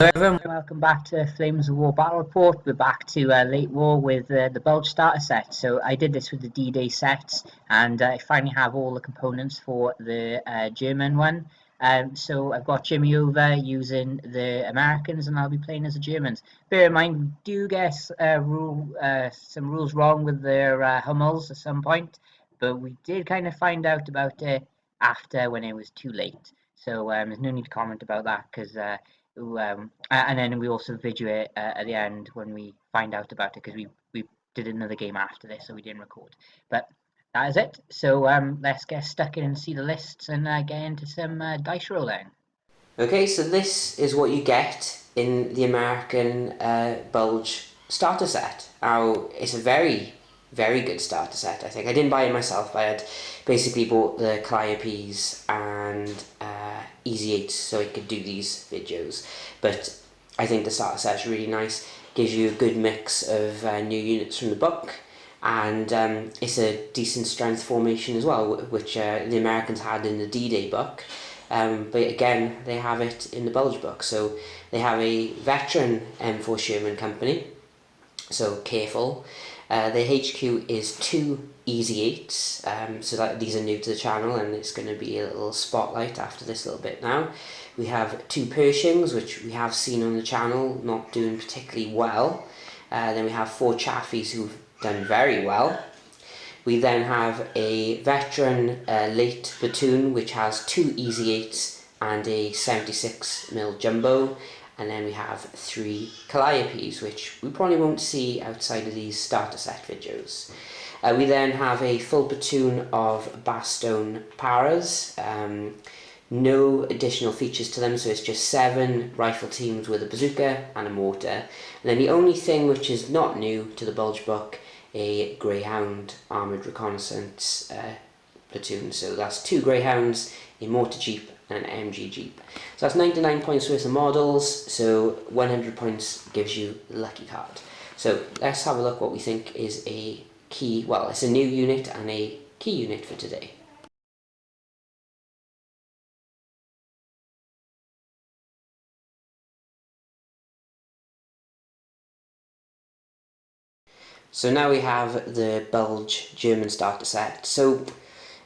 Everyone, welcome back to Flames of War Battle Report. We're back to late war with the Bulge starter set. So I did this with the D-Day sets, and I finally have all the components for the German one. So I've got Jimmy over using the Americans, and I'll be playing as the Germans. Bear in mind, we do get some rules wrong with their Hummels at some point, but we did kind of find out about it after when it was too late. So there's no need to comment about that because and then we also video it at the end when we find out about it because we did another game after this, so we didn't record. But that is it. So let's get stuck in and see the lists and get into some dice rolling. Okay, so this is what you get in the American Bulge starter set. Now, it's a very, very good starter set, I think. I didn't buy it myself. I had basically bought the Calliopes and Easy 8 so I could do these videos. But I think the starter set is really nice. Gives you a good mix of new units from the book. And it's a decent strength formation as well, which the Americans had in the D-Day book. But again, they have it in the Bulge book. So they have a veteran M4 Sherman company, so careful. The HQ is 2 Easy 8s, so that these are new to the channel, and it's going to be a little spotlight after this little bit now. We have 2 Pershings, which we have seen on the channel, not doing particularly well. Then we have 4 Chaffies who've done very well. We then have a veteran late platoon which has 2 Easy 8s and a 76mm jumbo, and then we have 3 Calliopes, which we probably won't see outside of these starter set videos. We then have a full platoon of Bastogne Paras, no additional features to them, so it's just 7 rifle teams with a bazooka and a mortar. And then the only thing which is not new to the Bulge book, a Greyhound armoured reconnaissance platoon. So that's 2 Greyhounds, a mortar jeep and an MG jeep. So that's 99 points worth of models, so 100 points gives you the lucky card. So let's have a look what we think is a key, well, it's a new unit and a key unit for today. So now we have the Bulge German starter set. So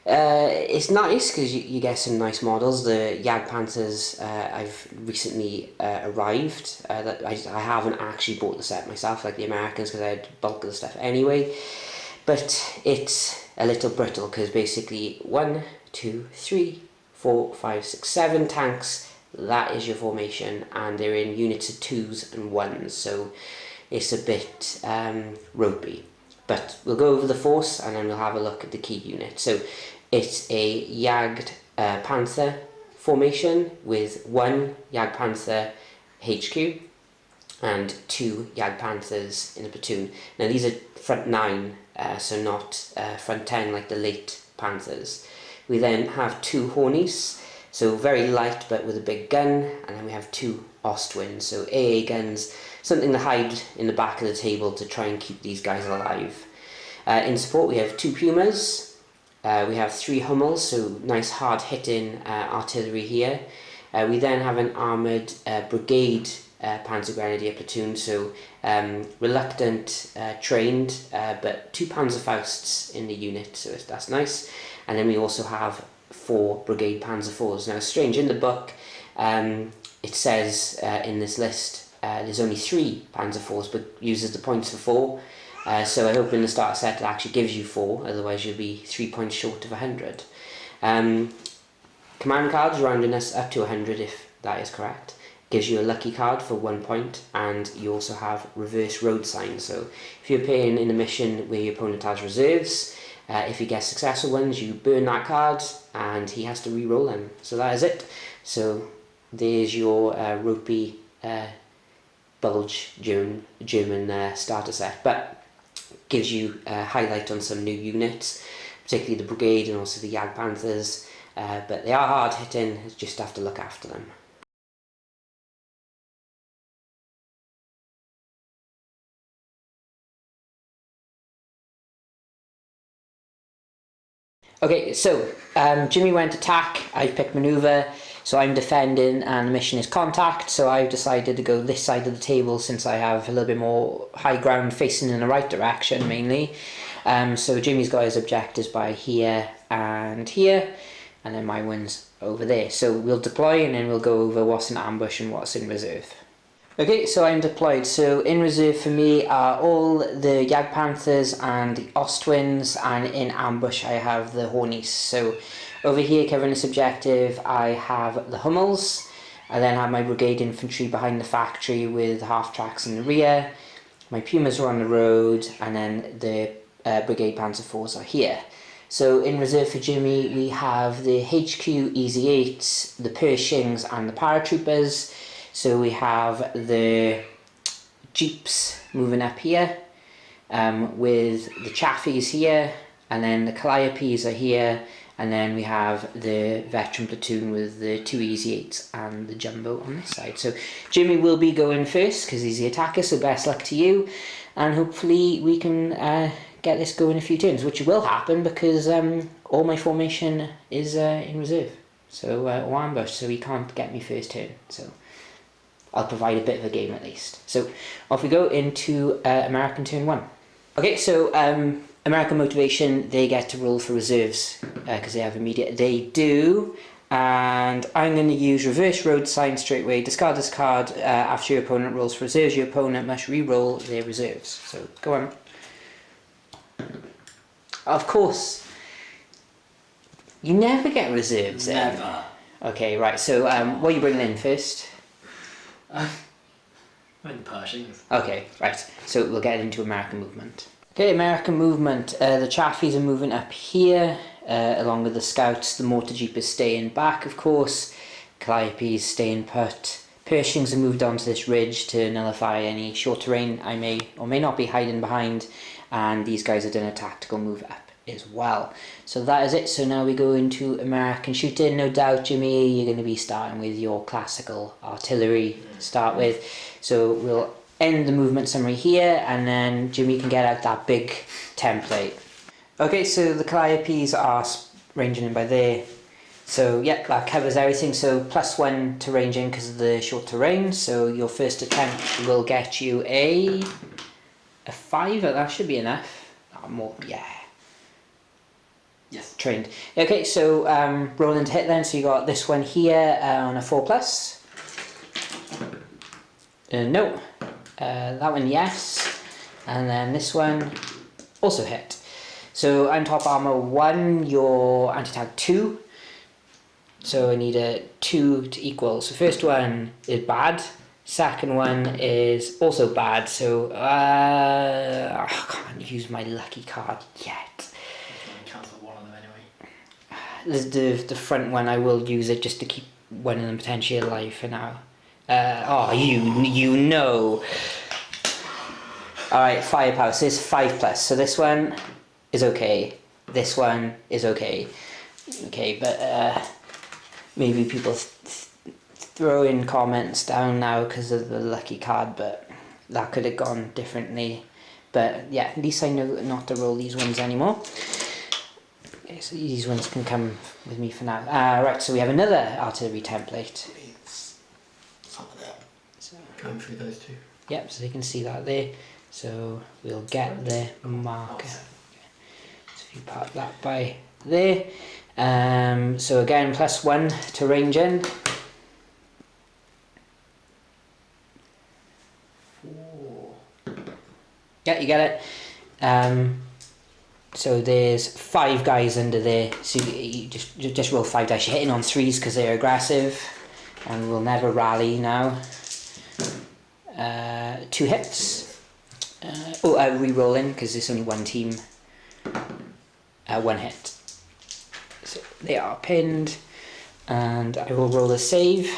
it's nice because you get some nice models. The Jagdpanthers I've recently arrived. That I haven't actually bought the set myself like the Americans because I had bulk of the stuff anyway. But it's a little brittle because basically 1, 2, 3, 4, 5, 6, 7 tanks. That is your formation, and they're in units of 2s and 1s. So it's a bit ropey, but we'll go over the force and then we'll have a look at the key unit. So it's a Jagdpanther formation with 1 Jagdpanther HQ and 2 Jagdpanthers in a platoon. Now these are front 9, so not front 10 like the late Panthers. We then have 2 Horniest, so very light but with a big gun, and then we have 2 Ostwinds, so AA guns, something to hide in the back of the table to try and keep these guys alive. In support we have 2 Pumas, we have 3 Hummels, so nice hard hitting artillery here. We then have an armoured brigade Panzer Grenadier platoon, so reluctant trained, but 2 Panzerfausts in the unit, so that's nice. And then we also have 4 Brigade Panzer IVs. Now strange, in the book it says in this list there's only 3 Panzer IVs, but uses the points for 4. So I hope in the starter set it actually gives you 4, otherwise you'll be 3 points short of 100. Command cards rounding us up to 100 if that is correct. Gives you a lucky card for 1 point, and you also have reverse road signs. So if you're playing in a mission where your opponent has reserves, if you get successful ones, you burn that card and he has to re-roll them. So that is it. So there's your ropey Bulge German starter set, but gives you a highlight on some new units, particularly the brigade and also the Jagdpanthers, but they are hard hitting, just have to look after them. Okay, so Jimmy went attack, I picked maneuver. So I'm defending and the mission is contact, so I've decided to go this side of the table since I have a little bit more high ground facing in the right direction mainly. So Jimmy's got his objectives by here, and then my one's over there. So we'll deploy and then we'll go over what's in ambush and what's in reserve. Okay, so I'm deployed. So in reserve for me are all the Jagdpanthers and the Ostwinds, and in ambush I have the Horniest. So over here covering this objective I have the Hummels. I then have my brigade infantry behind the factory with half tracks in the rear. My Pumas are on the road, and then the brigade Panzer IVs are here. So in reserve for Jimmy we have the HQ Easy 8s, the Pershings and the paratroopers. So we have the Jeeps moving up here, with the Chaffies here, and then the Calliopes are here, and then we have the veteran platoon with the 2 Easy 8s and the Jumbo on this side. So Jimmy will be going first because he's the attacker, so best luck to you, and hopefully we can get this going a few turns, which will happen because all my formation is in reserve, so or ambush, so he can't get me first turn. So I'll provide a bit of a game at least. So off we go into American turn 1. Okay, so American motivation, they get to roll for reserves because they have immediate. They do, and I'm going to use reverse road sign straight away. Discard this card after your opponent rolls for reserves. Your opponent must re-roll their reserves. So go on. Of course, you never get reserves. Never. Okay, right. So what are you bringing in first? I'm in Pershings. Okay, right. So we'll get into American movement. Okay, American movement. The Chaffies are moving up here, along with the scouts. The mortar jeep is staying back, of course. Calliopes staying put. Pershings have moved onto this ridge to nullify any short terrain I may or may not be hiding behind. And these guys have done a tactical move up as well. So that is it. So now we go into American shooting. No doubt, Jimmy, you're going to be starting with your classical artillery to start with. So we'll end the movement summary here, and then Jimmy can get out that big template. Okay, so the Calliopes are ranging in by there. So yeah, that covers everything. So +1 to range in because of the short terrain. So your first attempt will get you a 5. That should be enough. More, yeah. Yes. Trained. Okay, so rolling to hit then. So you got this one here on a 4+. No. That one, yes. And then this one also hit. So I'm top armor 1, your anti-tank 2. So I need a 2 to equal. So first one is bad. Second one is also bad. So I can't use my lucky card yet. Cancel one of them anyway. The front one, I will use it just to keep one of them potentially alive for now. You know. Alright, firepower. So it's 5+. So this one is okay. This one is okay. Okay, but maybe people throw in comments down now because of the lucky card, but that could have gone differently. But yeah, at least I know not to roll these ones anymore. Okay, so these ones can come with me for now. Right, so we have another artillery template. Some of that. So, Going through those two. yep, so you can see that there. So we'll get the marker. Okay. So if you park that by there. So again, +1 to range in. 4. Yeah, you get it. So there's 5 guys under there. So you just roll 5 dice. You're hitting on 3s because they're aggressive, and we'll never rally now. 2 hits. Re-rolling because there's only one team. 1 hit. So they are pinned, and I will roll a save.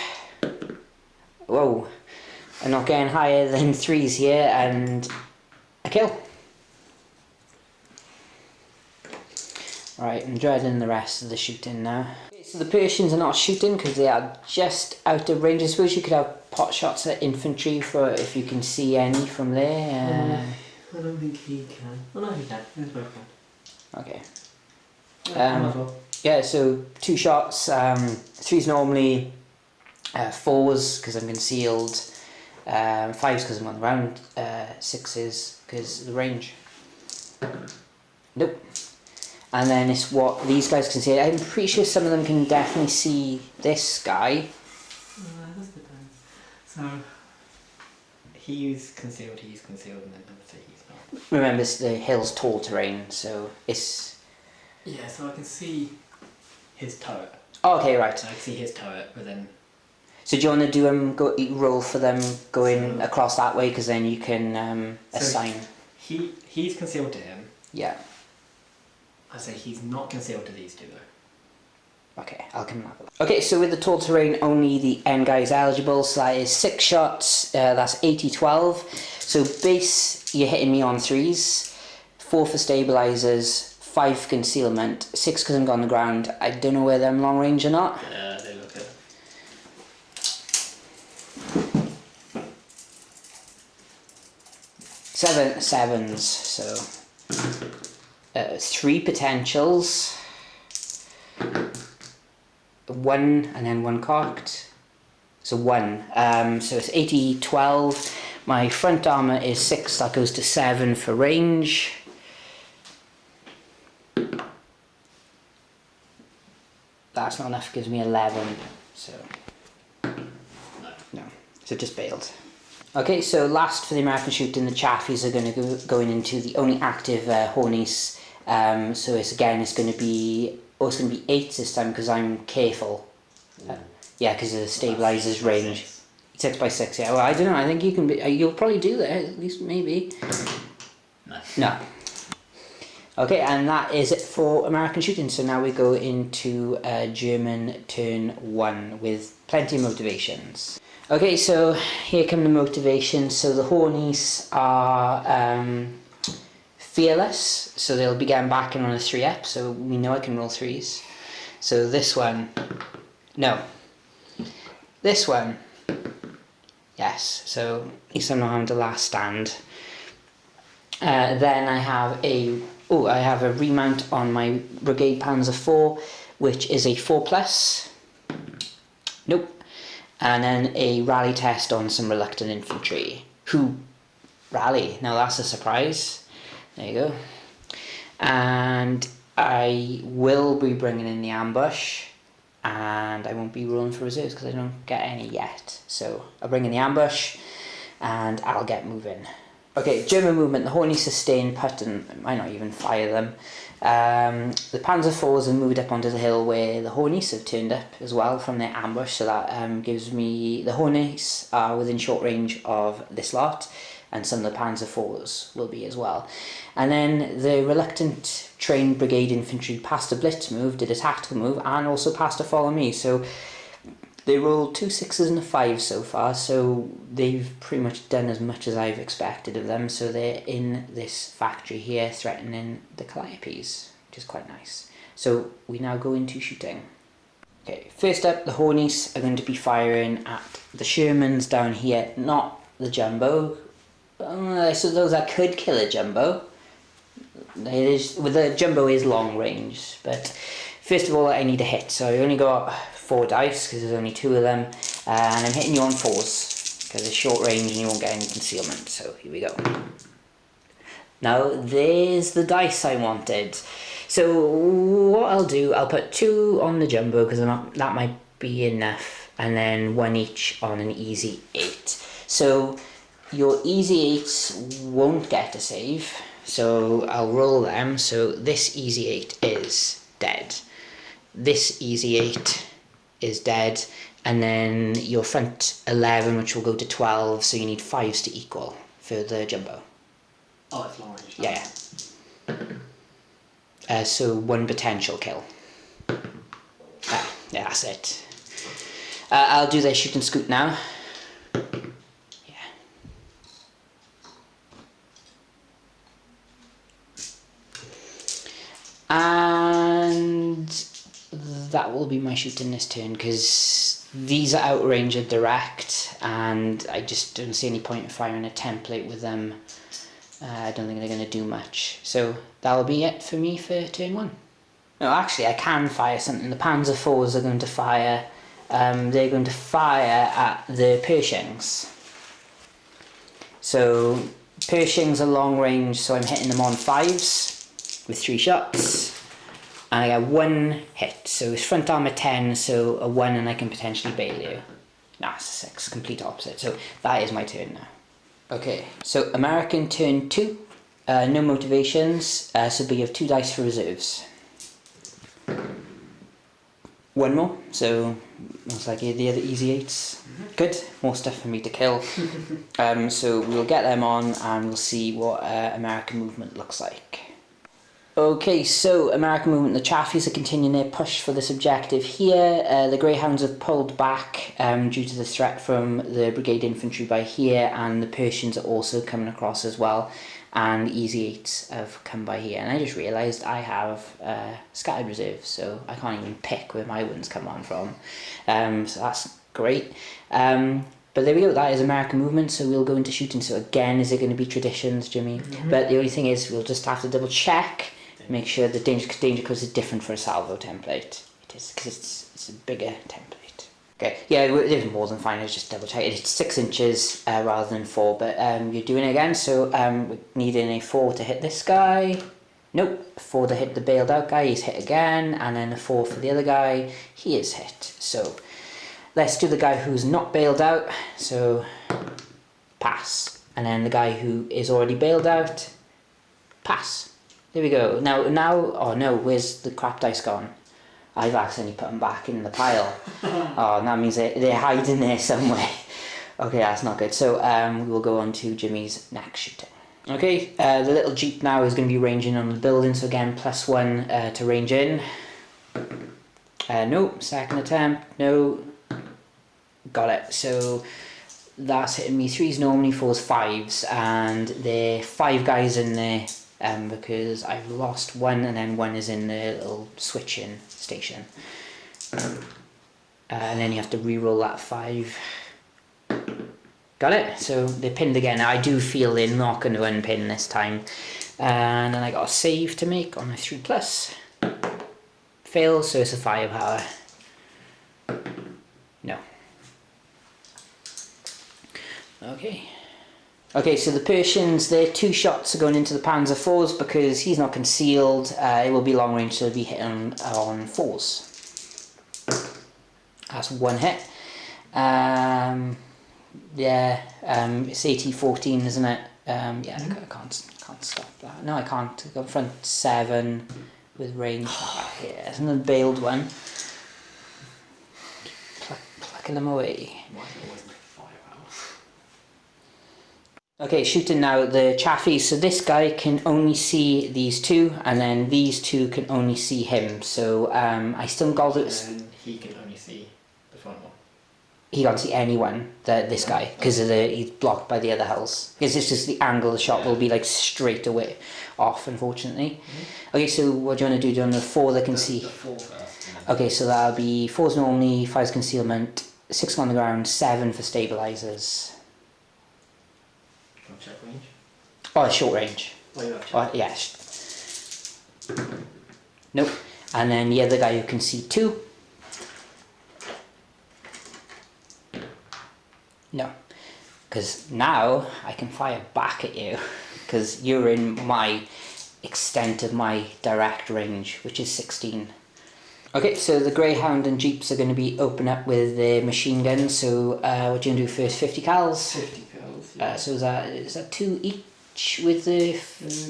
Whoa, I'm not getting higher than 3s here, and a kill. Right, I'm dreading the rest of the shooting now. Okay, so the Persians are not shooting because they are just out of range. I suppose you could have pot shots at infantry for if you can see any from there. I don't think he can. Oh no, he can. He's both can. Okay. Yeah, as well. Yeah, so 2 shots. 3's normally 4s because I'm concealed, 5s because I'm on the ground, 6s because of the range. Nope. And then it's what these guys can see. I'm pretty sure some of them can definitely see this guy. That's the time. So he's concealed, and then obviously he's not. Remember, the hill's tall terrain, so it's... Yeah, so I can see his turret. Oh, okay, right. So I can see his turret, but then... So do you want to do roll for them going across that way, because then you can assign... He's concealed to him. Yeah. I say he's not concealed to these two though. Okay, I'll come and have a look. Okay, so with the tall terrain, only the end guy is eligible, so that is 6 shots, that's 80-12. So base, you're hitting me on 3s, 4 for stabilizers, 5 for concealment, 6 because I'm on the ground. I don't know whether I'm long range or not. Yeah, they look at. Sevens, so 3 potentials, 1 and then 1 cocked, so 1. So it's 80-12. My front armor is 6, that goes to 7 for range. That's not enough, gives me 11, so no, so just bailed. Okay, so last for the American shooting, the Chaffies are going to going into the only active Horniest. So it's going to be 8 this time because I'm careful. Yeah, because of the stabilizers range. 6x6, yeah. Well, I don't know. I think you can be. You'll probably do that at least, maybe. No. Okay, and that is it for American shooting. So now we go into German turn 1 with plenty of motivations. Okay, so here come the motivations. So the Hornies are fearless, so they'll be getting back in on a 3-up, so we know I can roll 3s. So this one, no. This one, yes, so at least I'm not having the last stand. Then I have a remount on my Brigade Panzer 4, which is a 4+. Nope. And then a rally test on some reluctant infantry who rally. Now that's a surprise. There you go. And I will be bringing in the ambush, and I won't be rolling for reserves because I don't get any yet. So I'll bring in the ambush and I'll get moving. Okay, German movement. The Hornies sustain put and I might not even fire them. The Panzer IVs have moved up onto the hill where the Hornies have turned up as well from their ambush, so that gives me... The Hornies are within short range of this lot, and some of the Panzer IVs will be as well. And then the reluctant trained brigade infantry passed a blitz move, did a tactical move, and also passed a follow me. So they rolled 2 6s and a 5 so far, so they've pretty much done as much as I've expected of them. So they're in this factory here threatening the Calliopes, which is quite nice. So we now go into shooting. Okay, first up, the Hornies are going to be firing at the Shermans down here, not the Jumbo. So those that could kill a Jumbo. The Jumbo is long range, but first of all I need a hit. So I only got 4 dice because there's only 2 of them, and I'm hitting you on 4s because it's short range and you won't get any concealment. So here we go. Now there's the dice I wanted. So what I'll do, I'll put 2 on the Jumbo because that might be enough, and then 1 each on an easy 8. So your easy 8s won't get a save, so I'll roll them. So this easy 8 is dead. This easy 8 is dead, and then your front 11, which will go to 12, so you need 5s to equal for the Jumbo. Oh, it's long range. Yeah. So 1 potential kill. Yeah, that's it. I'll do the shoot and scoot now. Yeah. And that will be my shooting this turn, because these are outrange and direct, and I just don't see any point in firing a template with them. I don't think they're going to do much. So that'll be it for me for turn 1. No, actually I can fire something. The Panzer IVs are going to fire they're going to fire at the Pershings. So Pershings are long range, so I'm hitting them on 5s with 3 shots. And I get 1 hit, so it's front armor 10, so a 1 and I can potentially bail you. Nah, it's a 6, complete opposite. So that is my turn now. Okay, so American turn 2. No motivations, so you have 2 dice for reserves. 1 more, so most likely the other easy 8s. Good, more stuff for me to kill. So we'll get them on and we'll see what American movement looks like. Okay, so American movement, the Chaffies are continuing their push for this objective here. The Greyhounds have pulled back due to the threat from the Brigade Infantry by here, and the Persians are also coming across as well. And easy 8s have come by here, and I just realised I have scattered reserves, so I can't even pick where my ones come on from. So that's great. But there we go, that is American movement, so we'll go into shooting. So again, is it going to be traditions, Jimmy? But the only thing is, we'll just have to double check, make sure the danger codes is different for a salvo template. It is, because it's a bigger template. Okay, yeah, it is more than fine, it's just double check. It's 6 inches rather than 4, but you're doing it again, so we're needing a 4 to hit this guy. Nope, 4 to hit the bailed out guy, he's hit again, and then a 4 for the other guy, he is hit. So let's do the guy who's not bailed out, so pass. And then the guy who is already bailed out, pass. There we go. Now, oh no, where's the crap dice gone? I've accidentally put them back in the pile. Oh, that means they're hiding there somewhere. Okay, that's not good. So we will go on to Jimmy's next shooting. Okay, the little Jeep now is going to be ranging on the building, so again, +1 to range in. No, second attempt, no. Got it. So that's hitting me 3s normally, 4s, 5s, and there are 5 guys in there. Because I've lost 1 and then 1 is in the little switching station. And then you have to re-roll that 5. Got it? So they're pinned again. I do feel they're not going to unpin this time. And then I got a save to make on a 3+. Fail, so it's a firepower. No. Okay. Okay, so the Persians, their 2 shots are going into the Panzer 4s because he's not concealed. It will be long range, so it'll be hit on 4s. That's 1 hit. Yeah, it's AT-14, isn't it? Yeah, I can't stop that. No, I can't. I've got front 7 with range. Yeah, it's another bailed one. Plucking them away. Okay, shooting now the Chaffies. So this guy can only see these 2, and then these 2 can only see him. So I still got it. And he can only see the front one. He can't see anyone. This guy, because he's blocked by the other hulls. Because it's just the angle of the shot will be like straight away off, unfortunately. Okay, so what do you want to do? Do you want the 4 that can see? The 4 first. Okay, so that'll be 4s normally, 5s concealment, 6 on the ground, 7 for stabilizers. Check range? Oh, short range. Oh, yeah. Oh, yes. Nope. And then the other guy who can see 2. No. Because now I can fire back at you. Because you're in my extent of my direct range, which is 16. Okay, so the Greyhound and Jeeps are going to be open up with their machine guns. So what are you going to do first? 50 cals? 50 cals. Yeah. So is that 2 each with the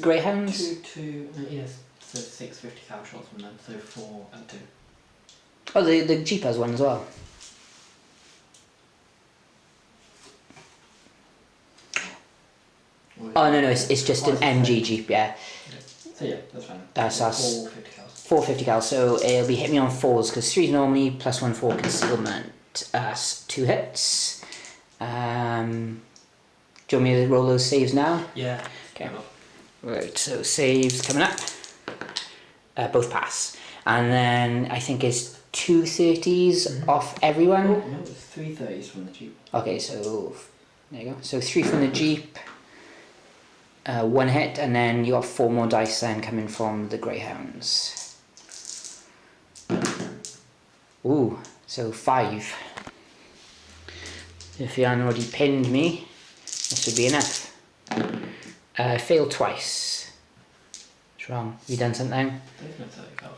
Greyhounds? 2, yes. So 6 50 cal shots from them, so 4 and 2. Oh, the Jeep has one as well. Oh no, it's just an MG Jeep, yeah. Okay. So yeah, that's fine. So that's 4 50 cals. 450 cal, so it'll be hit me on 4s because 3's normally +1 4 concealment. That's 2 hits. Do you want me to roll those saves now? Yeah. Okay. Right, so saves coming up. Both pass. And then I think it's 2 30s off everyone. Oh, no, it's 3 30s from the Jeep. Okay, so there you go. So 3 from the Jeep, 1 hit, and then you got 4 more dice then coming from the Greyhounds. Ooh, So 5. If you hadn't already pinned me, this would be enough. Failed twice. What's wrong? Have you done something? They've got 30 cards.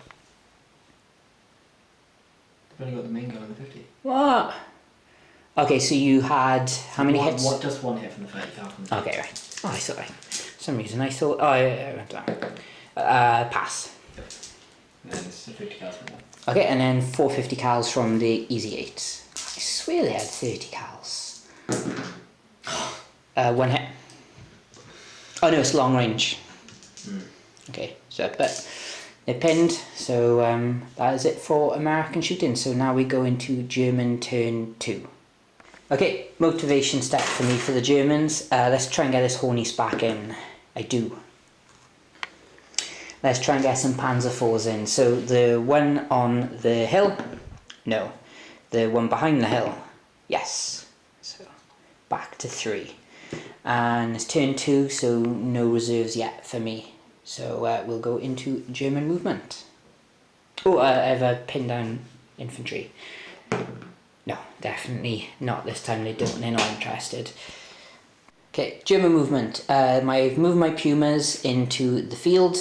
They've only got the main guy on the 50. What? Okay, so you had how many hits? Just one hit from the 30 card. Okay, right. Oh, I thought. For some reason I thought. Oh, yeah, I went down. Pass. Yep. And then it's 50 cards from one. Okay, and then 450 cals from the easy 8s. I swear they had 30 cals. 1 hit. Oh no, it's long range. Okay, so but they're pinned, so that is it for American shooting. So now we go into German turn 2. Okay, motivation step for me for the Germans. Let's try and get this Horniest back in. I do. Let's try and get some Panzer IVs in. So the one on the hill, no. The one behind the hill, yes. So back to 3. And it's turn 2, so no reserves yet for me. So we'll go into German movement. Oh, I have a pin down infantry. No, definitely not this time. They're not interested. Okay, German movement. I've moved my Pumas into the field,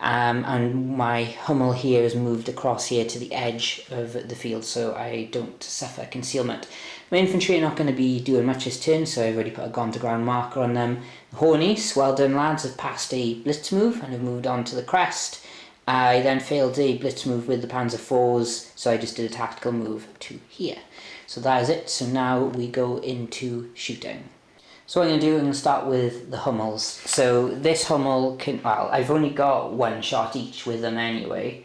and my Hummel here is moved across here to the edge of the field, so I don't suffer concealment. My infantry are not going to be doing much this turn, so I've already put a gone to ground marker on them. The Hornies, well done lads, have passed a blitz move and have moved on to the crest. I then failed a blitz move with the Panzer IVs, so I just did a tactical move to here. So that is it. So now we go into shooting. So what I'm going to do, I'm going to start with the Hummels. So this Hummel can, well, I've only got 1 shot each with them anyway.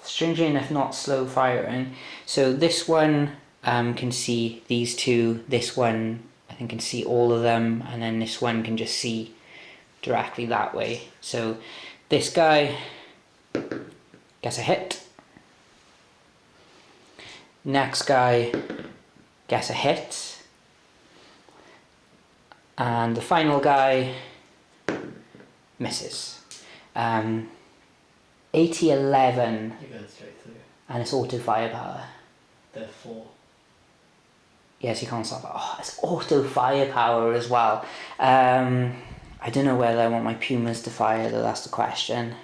Strangely enough, not slow firing. So this one can see these 2. This one, I think, can see all of them. And then this one can just see directly that way. So this guy gets a hit. Next guy gets a hit. And the final guy misses. 80-11. You're going straight through. And it's auto firepower. They're 4. Yes, you can't stop it. Oh, it's auto firepower as well. I don't know whether I want my Pumas to fire though, that's the question.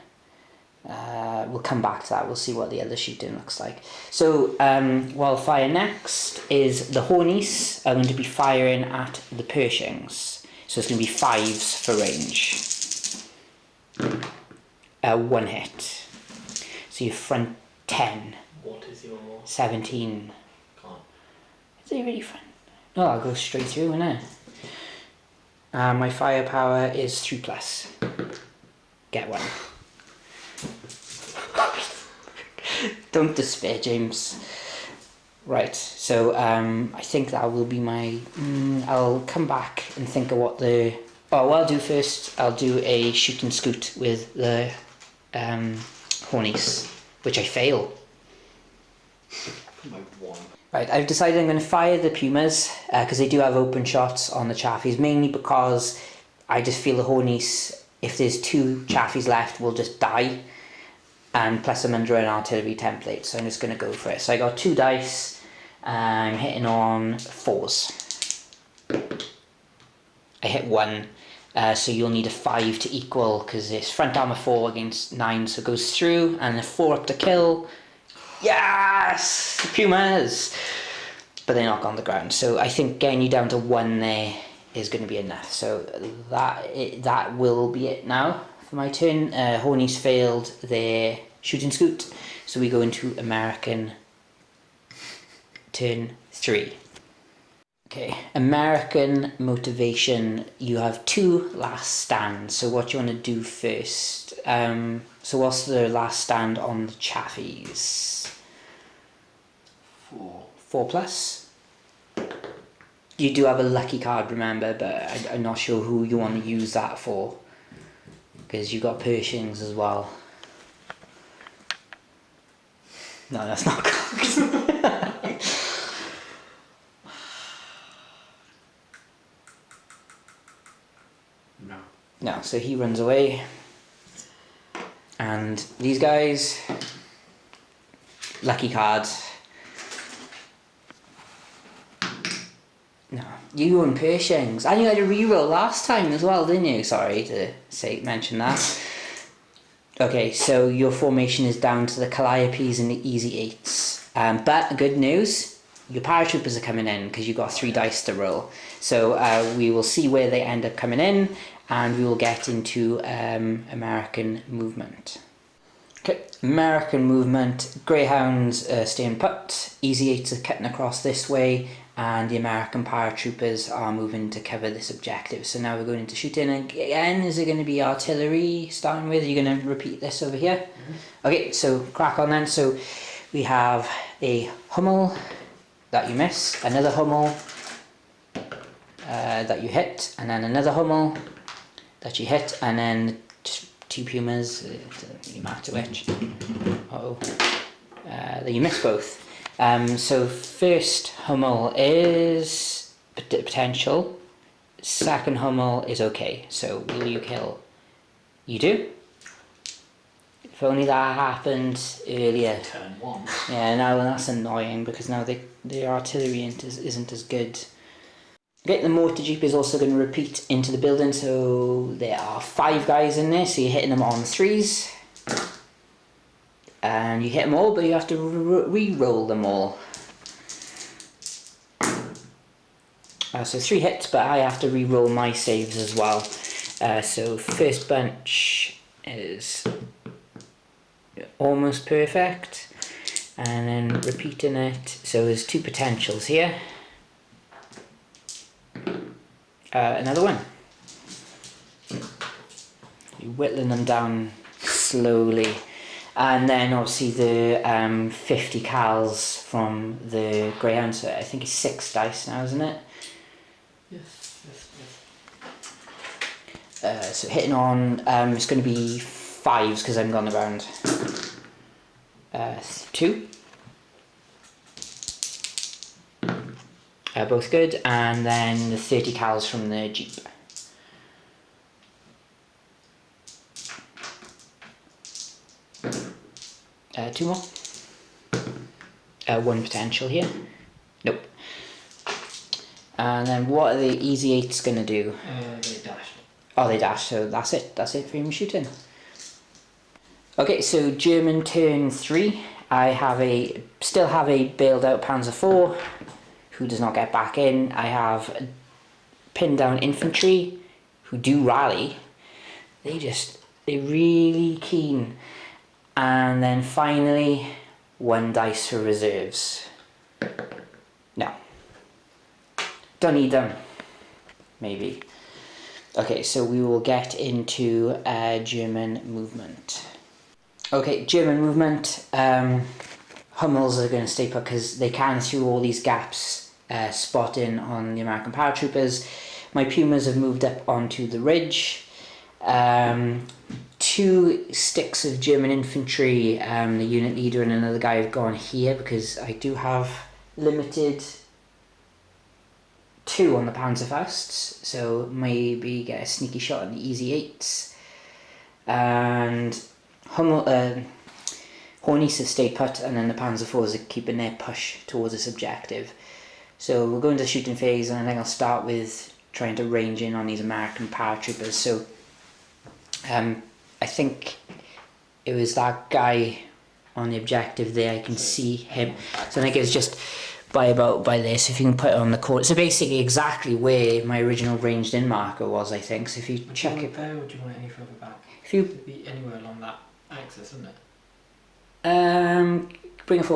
We'll come back to that, we'll see what the other shooting looks like. So, what I'll fire next is the Hornies are going to be firing at the Pershings. So it's going to be 5s for range. 1 hit. So your front 10. What is your 17. Can't. Is it really front? No, I'll go straight through, innit? My firepower is 3+. Get 1. Don't despair, James. Right, so I think that will be my... I'll come back and think of what the... Oh, what I'll do first, I'll do a shoot and scoot with the Hornies, which I fail. My 1. Right, I've decided I'm going to fire the Pumas because they do have open shots on the Chaffies, mainly because I just feel the Hornies, if there's 2 Chaffies left, will just die. And plus I'm under an artillery template, so I'm just going to go for it. So I got 2 dice, I'm hitting on 4s. I hit 1, so you'll need a 5 to equal, because it's front armour 4 against 9, so it goes through, and a 4 up to kill. Yes! Pumas! But they're not on the ground, so I think getting you down to 1 there is going to be enough. So that will be it now. For my turn, Hornies failed their shoot and scoot, so we go into American turn 3. Okay, American motivation, you have 2 last stands, so what do you want to do first? So what's the last stand on the Chaffies? 4. 4+? You do have a lucky card, remember, but I'm not sure who you want to use that for. Because you've got Pershings as well. No, that's not good. No. No, so he runs away. And these guys, lucky cards. No, you won Pershings, and you had a reroll last time as well, didn't you? Sorry to mention that. Okay, so your formation is down to the Calliopes and the Easy Eights. But good news, your paratroopers are coming in because you got 3 dice to roll. So we will see where they end up coming in, and we will get into American movement. Okay, American movement. Greyhounds staying put. Easy Eights are cutting across this way, and the American paratroopers are moving to cover this objective. So now we're going into shooting again. Is it going to be artillery starting with? Are you going to repeat this over here? Mm-hmm. Okay, so crack on then. So we have a Hummel that you miss, another Hummel that you hit, and then another Hummel that you hit, and then 2 Pumas, it doesn't really matter which. That you miss both. So first Hummel is potential, second Hummel is okay. So will you kill? You do? If only that happened earlier. Turn 1. Yeah, now that's annoying because now the artillery isn't as good. Okay, the mortar jeep is also going to repeat into the building, so there are 5 guys in there, so you're hitting them on 3s. And you hit them all, but you have to re-roll them all. So 3 hits, but I have to re-roll my saves as well. So first bunch is almost perfect, and then repeating it. So there's 2 potentials here. Another one. You're whittling them down slowly. And then obviously the 50 cals from the Greyhound, so I think it's 6 dice now, isn't it? Yes. So hitting on, it's going to be 5s because I'm gone around. 2. Both good, and then the 30 cals from the Jeep. Two more. 1 potential here. Nope. And then what are the Easy Eights going to do? They dash. Oh, they dash, so that's it. That's it for him shooting. Okay, so German turn 3. I still have a bailed out Panzer IV who does not get back in. I have pinned down infantry who do rally. They're really keen. And then finally, 1 dice for reserves. No. Don't need them. Maybe. Okay, so we will get into German movement. Okay, German movement. Hummels are going to stay put because they can, through all these gaps, spot in on the American paratroopers. My Pumas have moved up onto the ridge. 2 sticks of German infantry, the unit leader and another guy have gone here because I do have limited 2 on the Panzerfausts, so maybe get a sneaky shot on the Easy Eights. And Horniest has stayed put, and then the Panzer IVs are keeping their push towards this objective. So we'll go into the shooting phase, and I think I'll start with trying to range in on these American paratroopers. So I think it was that guy on the objective there, I can see him. So I think it's just by this, if you can put it on the court. So basically exactly where my original ranged in marker was, I think. So if you check it there, or do you want it any further back? If you It'd be anywhere along that axis, wouldn't it? Bring it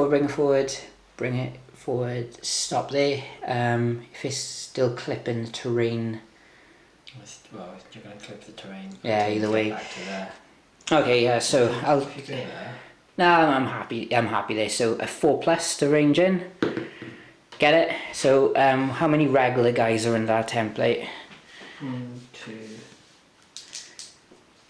forward, stop there. If it's still clipping the terrain. Well, you're going to clip the terrain. Yeah, either way. Back to there. Okay, yeah, so I'll... If you go there. No, I'm happy there. So a 4+ to range in. Get it? So how many regular guys are in that template? 1, 2,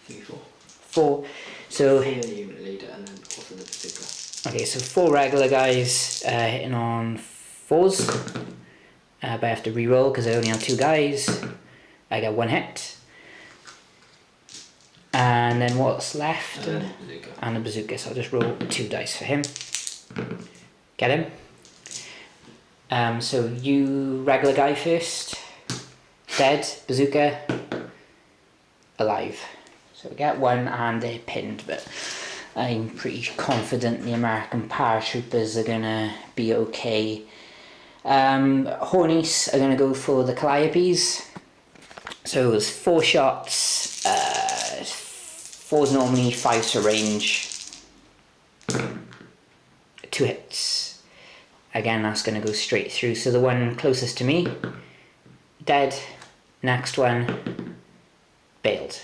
3, 4. 4. So... 3 the unit leader and then also the bazooka. Okay, so 4 regular guys hitting on 4s. But I have to re-roll because I only have 2 guys. I get 1 hit. And then what's left? And a bazooka. So I'll just roll 2 dice for him. Get him. So you regular guy first, dead, bazooka, alive. So we get one and they're pinned, but I'm pretty confident the American paratroopers are gonna be okay. Horniest are gonna go for the Calliopes. So it was 4 shots, 4's normally, 5's for range, 2 hits. Again, that's going to go straight through. So the one closest to me, dead. Next one, bailed.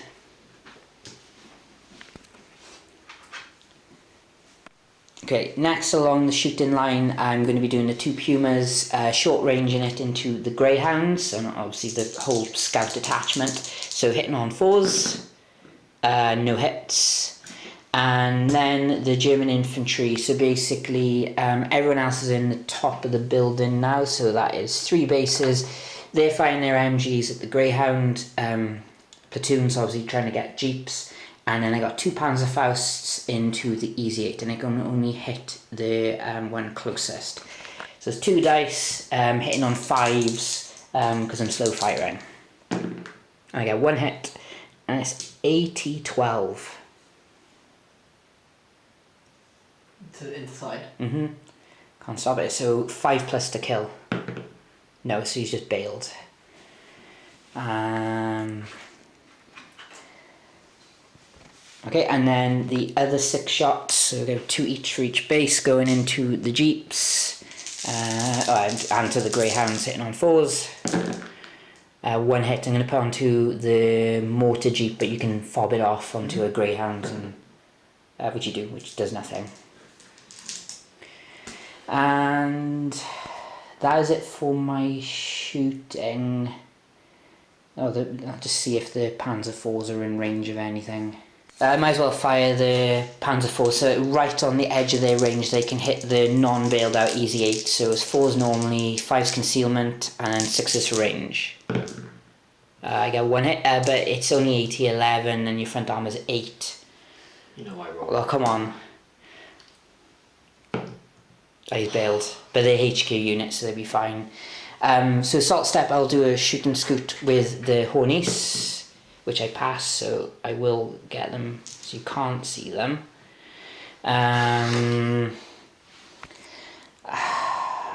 Okay, next along the shooting line, I'm going to be doing the 2 Pumas, short ranging it into the Greyhounds, and obviously the whole scout attachment. So hitting on 4's, no hits. And then the German infantry, so basically everyone else is in the top of the building now, so that is 3 bases. They're firing their MGs at the Greyhound, platoons obviously trying to get jeeps, and then I got 2 Panzerfausts into the Easy 8, and I can only hit the one closest. So it's 2 dice, hitting on 5's, because I'm slow firing. And I get 1 hit, and it's 80-12. Inside. Can't stop it. So 5+ to kill. No, so he's just bailed. Okay, and then the other 6 shots. So there are 2 each for each base going into the jeeps, and to the Greyhounds hitting on 4's. 1 hit. I'm going to put onto the mortar jeep, but you can fob it off onto a Greyhound, and which you do, which does nothing. And that is it for my shooting. I'll just see if the Panzer IVs are in range of anything. I might as well fire the Panzer IV, so right on the edge of their range they can hit the non-bailed out Easy 8. So it's 4's normally, 5's concealment, and then 6's for range. I get 1 hit, but it's only 80-11 and your front armor's 8. You know I roll. Well, come on. He's bailed, but they're HQ units, so they'll be fine. So assault step, I'll do a shoot and scoot with the Horniest, which I pass, so I will get them so you can't see them. And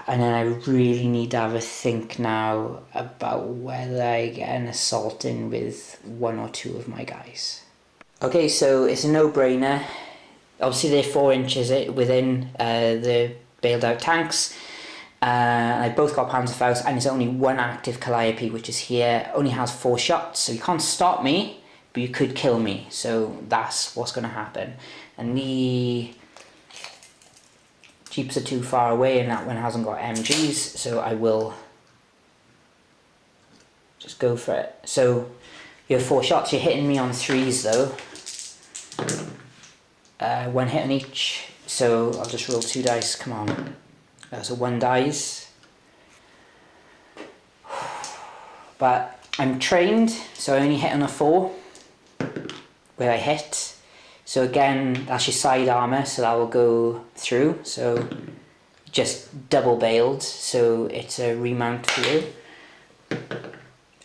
then I really need to have a think now about whether I get an assault in with 1 or 2 of my guys. Okay, so it's a no-brainer. Obviously they're 4 inches within the bailed out tanks. I both got Panzerfaust, and there's only 1 active Calliope, which is here. Only has 4 shots, so you can't stop me, but you could kill me. So that's what's going to happen. And the jeeps are too far away, and that one hasn't got MGs, so I will just go for it. So you have 4 shots. You're hitting me on 3's though. 1 hit on each. So I'll just roll 2 dice. Come on. So 1 dies. But I'm trained, so I only hit on a 4 where I hit. So again, that's your side armor, so that will go through. So just double bailed, so it's a remount for you.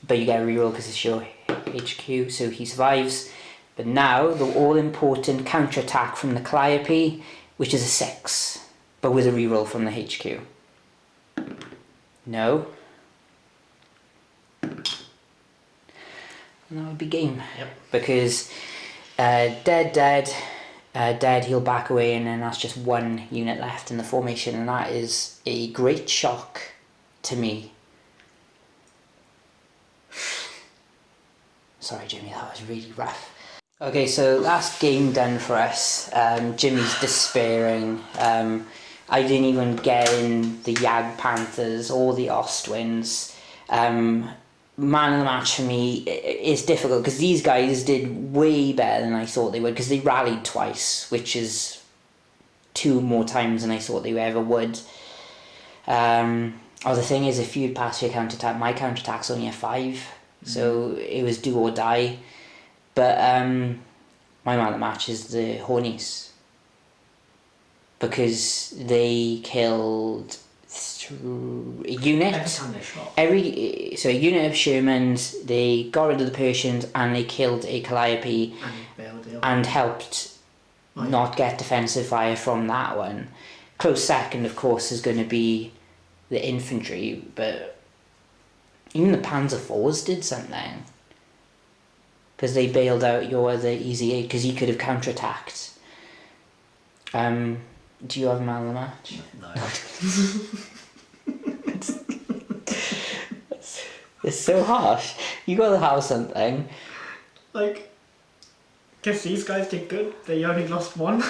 But you get a reroll because it's your HQ, so he survives. But now the all-important counter-attack from the Calliope, which is a 6, but with a reroll from the HQ. No. And that would be game. Yep. Because dead, he'll back away, and then that's just 1 unit left in the formation, and that is a great shock to me. Sorry Jimmy, that was really rough. Okay, so that's game done for us. Jimmy's despairing. I didn't even get in the Jagdpanthers or the Ostwinds. Man of the match for me is difficult because these guys did way better than I thought they would, because they rallied twice, which is 2 more times than I thought they ever would. The thing is, if you'd passed your counterattack, my counterattack's only a 5, so it was do or die. But my man of the match is the Horniest, because they killed unit. Every time they shot. So a unit of Shermans, they got rid of the Persians and they killed a Calliope and helped not get defensive fire from that one. Close second, of course, is going to be the infantry, but even the Panzer IVs did something. Because they bailed out your other easy aid, because he could have counterattacked. Do you have man of the match? No. It's so harsh. You gotta have something. Like, guess these guys did good. They only lost one.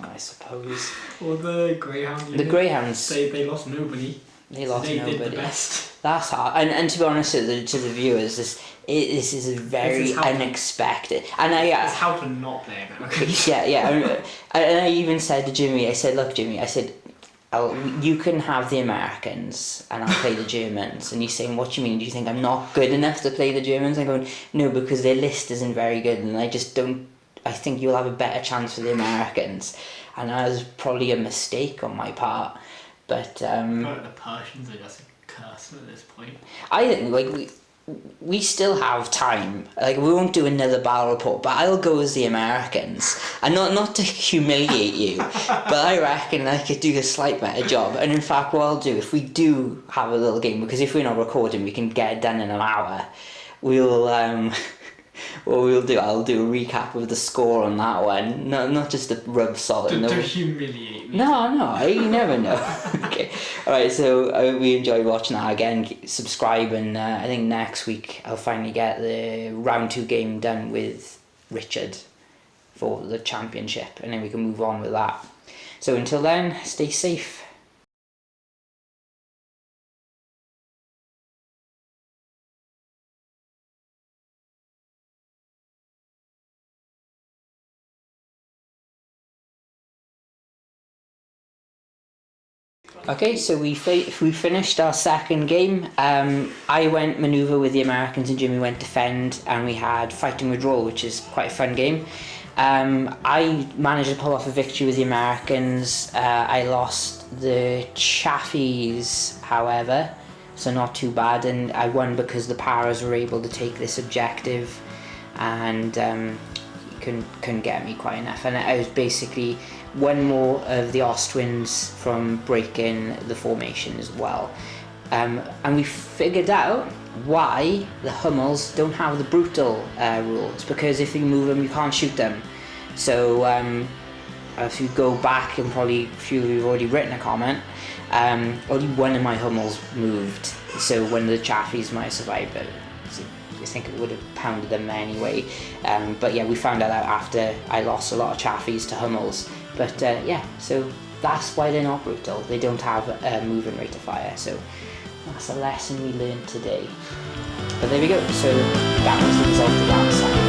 I suppose. Or the Greyhound unit. The Greyhounds. They lost nobody. They lost nobody. Did the best. That's hard. And to be honest to the viewers, this is very unexpected. And it's how to not play American. yeah. And I even said to Jimmy, I said, look, Jimmy, I said, you can have the Americans and I'll play the Germans. And he's saying, what do you mean? Do you think I'm not good enough to play the Germans? I'm going, no, because their list isn't very good and I think you'll have a better chance for the Americans. And that was probably a mistake on my part. But the Persians are just a curse at this point. I think like we still have time. Like we won't do another battle report, but I'll go as the Americans, and not to humiliate you, but I reckon I could do a slight better job. And in fact, what I'll do if we do have a little game, because if we're not recording, we can get it done in an hour. We'll what we'll do, I'll do a recap of the score on that one. Not just a rub salt in the... To humiliate me. No, you never know. Okay. Alright, so we enjoyed watching that again. Subscribe, and I think next week I'll finally get the round 2 game done with Richard for the championship, and then we can move on with that. So until then, stay safe. Okay, so we finished our second game. I went manoeuvre with the Americans and Jimmy went defend, and we had fighting withdrawal, which is quite a fun game. I managed to pull off a victory with the Americans. I lost the Chaffies, however, so not too bad, and I won because the Paras were able to take this objective and couldn't get me quite enough, and I was basically one more of the Ostwinds from breaking the formation as well. And we figured out why the Hummels don't have the brutal rule. It's because if you move them, you can't shoot them. So if you go back, and probably a few of you have already written a comment, only one of my Hummels moved. So one of the Chaffies might have survived, but I think it would have pounded them anyway. But yeah, we found that out after I lost a lot of Chaffies to Hummels. But yeah, so that's why they're not brutal. They don't have a moving rate of fire. So that's a lesson we learned today. But there we go. So that was the result of that side.